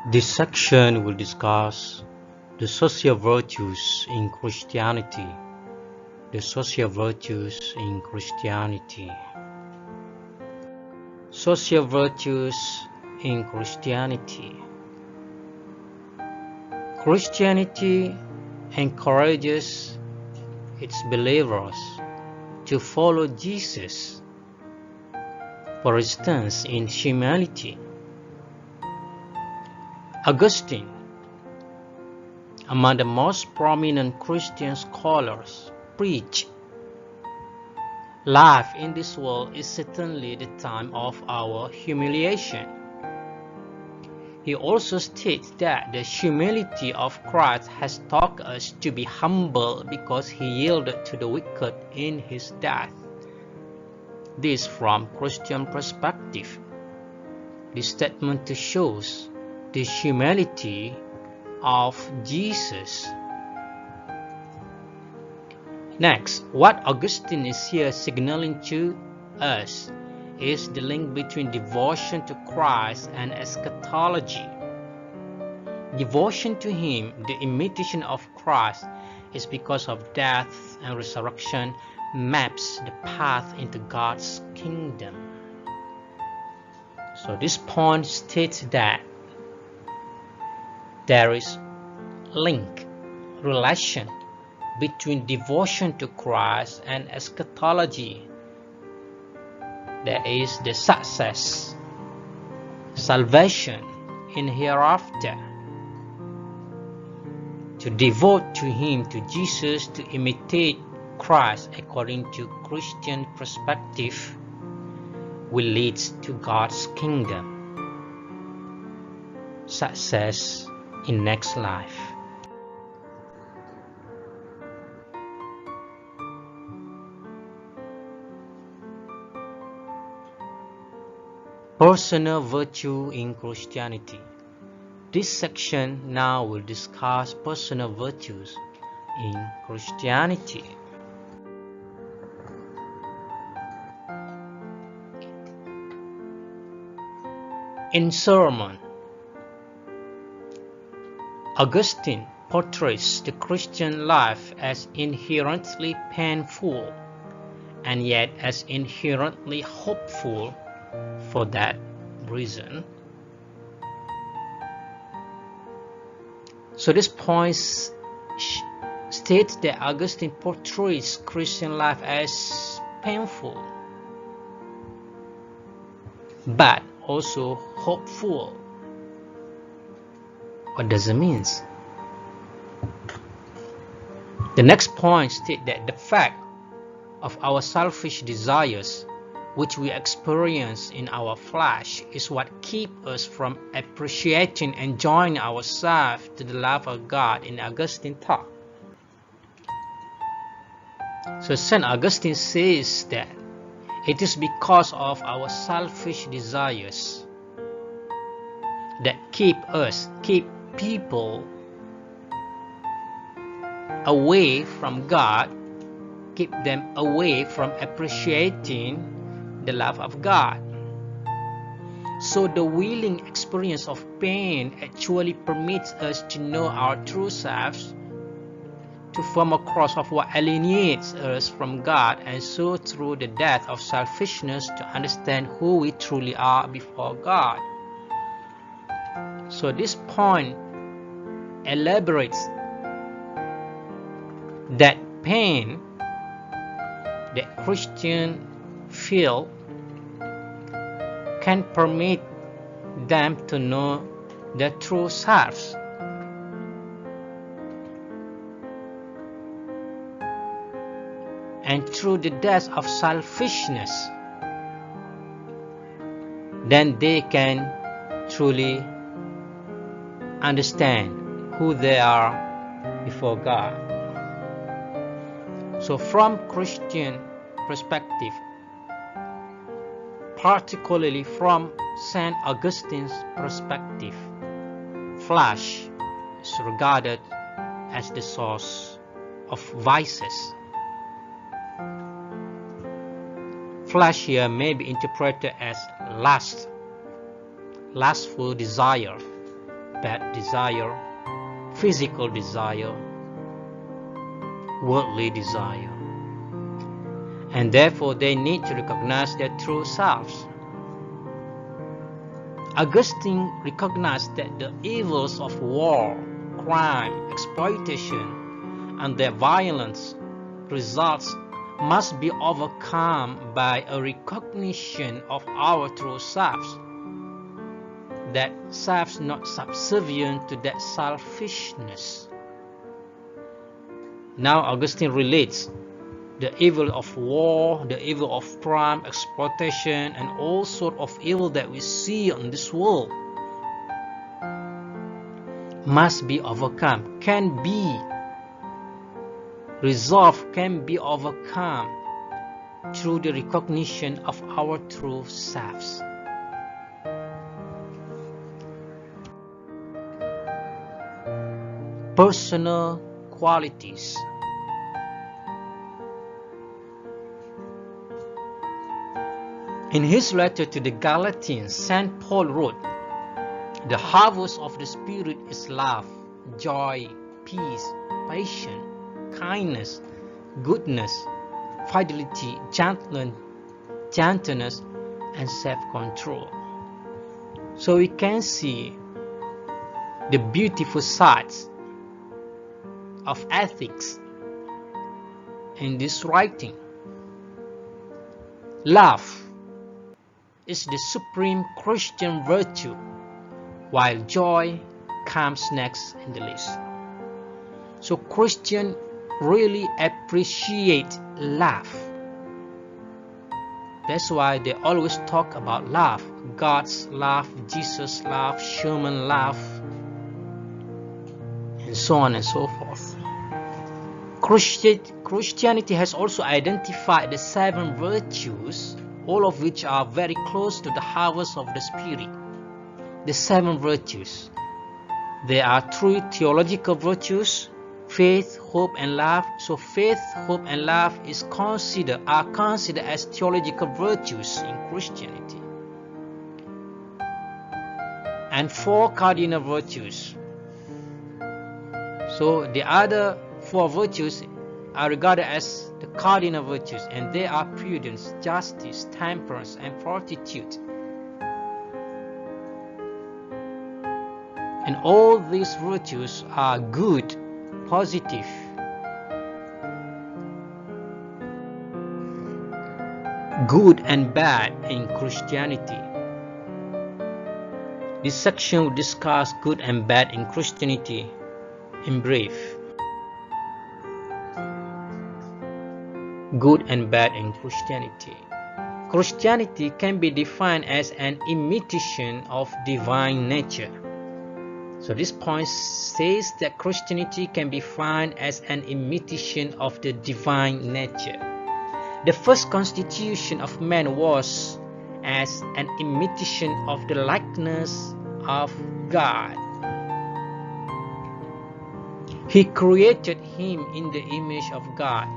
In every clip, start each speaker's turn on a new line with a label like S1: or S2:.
S1: This section will discuss the social virtues in Christianity. The social virtues in Christianity. Social virtues in Christianity. Christianity encourages its believers to follow Jesus. For instance, in humility, Augustine, among the most prominent Christian scholars, preached, "Life in this world is certainly the time of our humiliation." He also states that the humility of Christ has taught us to be humble because he yielded to the wicked in his death. This from Christian perspective. This statement shows the humility of Jesus. Next, what Augustine is here signaling to us is the link between devotion to Christ and eschatology. Devotion to him, the imitation of Christ, is because of death and resurrection maps the path into God's kingdom. So this point states that there is link, relation between devotion to Christ and eschatology. There is the success, salvation in hereafter. To devote to him, to Jesus, to imitate Christ according to Christian perspective will lead to God's kingdom. Success in next life. Personal virtue in Christianity. This section now will discuss personal virtues in Christianity. In sermon, Augustine portrays the Christian life as inherently painful and yet as inherently hopeful. For that reason, so this point states that Augustine portrays Christian life as painful but also hopeful. What does it mean? The next point states that the fact of our selfish desires, which we experience in our flesh, is what keeps us from appreciating and joining ourselves to the love of God in Augustine thought. So St. Augustine says that it is because of our selfish desires that keep people away from God, keep them away from appreciating the love of God. So the willing experience of pain actually permits us to know our true selves, to form a cross of what alienates us from God, and so through the death of selfishness to understand who we truly are before God. So this point elaborates that pain that Christians feel can permit them to know their true selves. And through the death of selfishness, then they can truly understand who they are before God. So from Christian perspective, particularly from St. Augustine's perspective, flesh is regarded as the source of vices. Flesh here may be interpreted as lust, lustful desire, bad desire, physical desire, worldly desire. And therefore they need to recognize their true selves. Augustine recognized that the evils of war, crime, exploitation, and their violence results must be overcome by a recognition of our true selves, that selves not subservient to that selfishness. Now Augustine relates the evil of war, the evil of crime, exploitation, and all sort of evil that we see in this world must be overcome, can be resolved, can be overcome through the recognition of our true selves. Personal qualities. In his letter to the Galatians, St. Paul wrote, "The harvest of the Spirit is love, joy, peace, patience, kindness, goodness, fidelity, gentleness, and self-control." So we can see the beautiful sides of ethics in this writing. Love is the supreme Christian virtue, while joy comes next in the list. So Christians really appreciate love. That's why they always talk about love, God's love, Jesus' love, human love, and so on and so forth. Christianity has also identified the 7 virtues, all of which are very close to the harvest of the Spirit. The 7 virtues. They are 3 theological virtues: faith, hope, and love. So faith, hope, and love are considered as theological virtues in Christianity. And 4 cardinal virtues. So the other 4 virtues are regarded as the cardinal virtues, and they are prudence, justice, temperance, and fortitude. And all these virtues are good, positive. Good and bad in Christianity. This section will discuss good and bad in Christianity in brief. Good and bad in Christianity. Christianity can be defined as an imitation of divine nature. So this point says that Christianity can be defined as an imitation of the divine nature. The first constitution of man was as an imitation of the likeness of God. He created him in the image of God.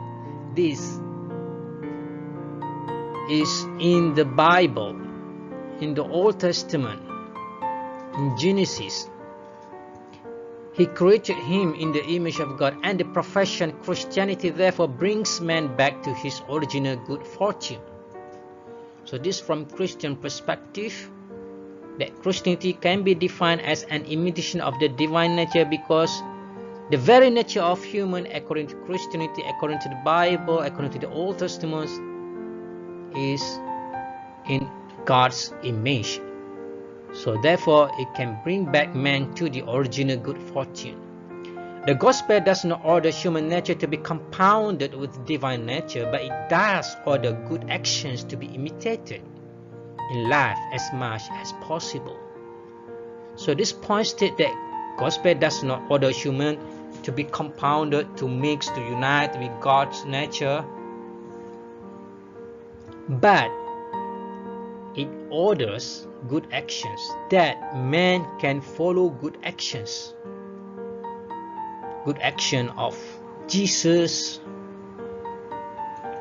S1: This is in the Bible, in the Old Testament, in Genesis. He created him in the image of God, and the profession Christianity therefore brings man back to his original good fortune. So this from Christian perspective, that Christianity can be defined as an imitation of the divine nature, because the very nature of human, according to Christianity, according to the Bible, according to the Old Testament, is in God's image. So therefore, it can bring back man to the original good fortune. The gospel does not order human nature to be compounded with divine nature, but it does order good actions to be imitated in life as much as possible. So this point states that gospel does not order human to be compounded, to mix, to unite with God's nature, but it orders good actions, that man can follow good actions. Good action of Jesus,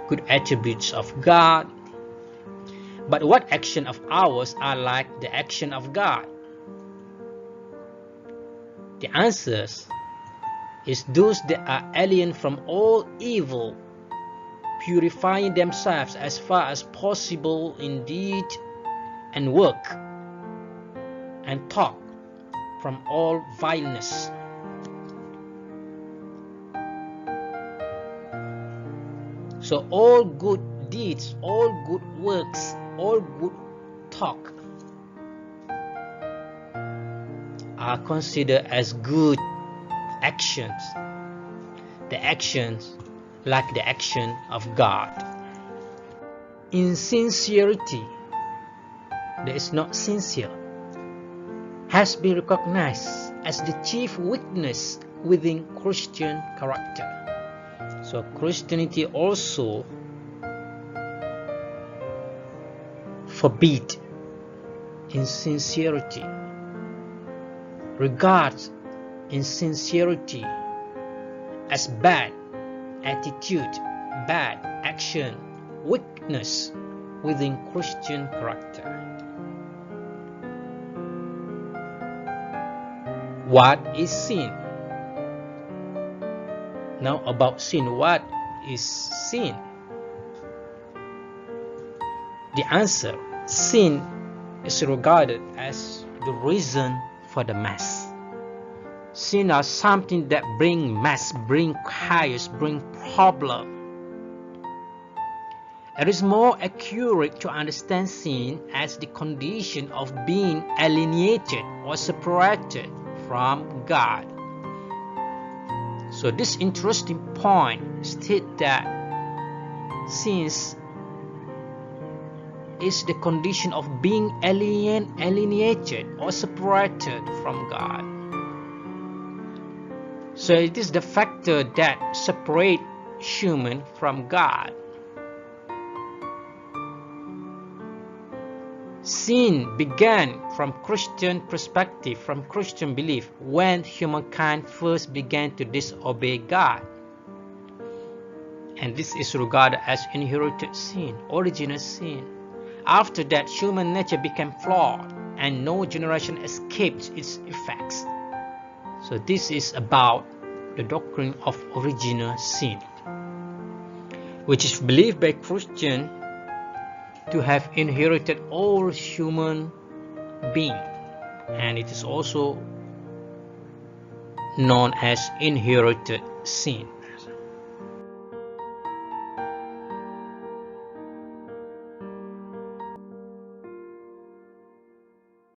S1: good attributes of God. But what action of ours are like the action of God? The answer is those that are alien from all evil, purifying themselves as far as possible in deed and work and thought from all vileness. So all good deeds, all good works, all good talk are considered as good actions. The actions like the action of God. Insincerity, that is not sincere, has been recognized as the chief weakness within Christian character. So Christianity also forbids insincerity, regards insincerity as bad attitude, bad action, weakness within Christian character. What is sin? Now about sin, what is sin? The answer, sin is regarded as the reason for the mess. Sin are something that bring mess, bring chaos, bring problem. It is more accurate to understand sin as the condition of being alienated or separated from God. So this interesting point states that sins is the condition of being alienated or separated from God. So it is the factor that separates human from God. Sin began from Christian perspective, from Christian belief, when humankind first began to disobey God. And this is regarded as inherited sin, original sin. After that, human nature became flawed and no generation escaped its effects. So this is about the doctrine of original sin, which is believed by Christians to have inherited all human being, and it is also known as inherited sin.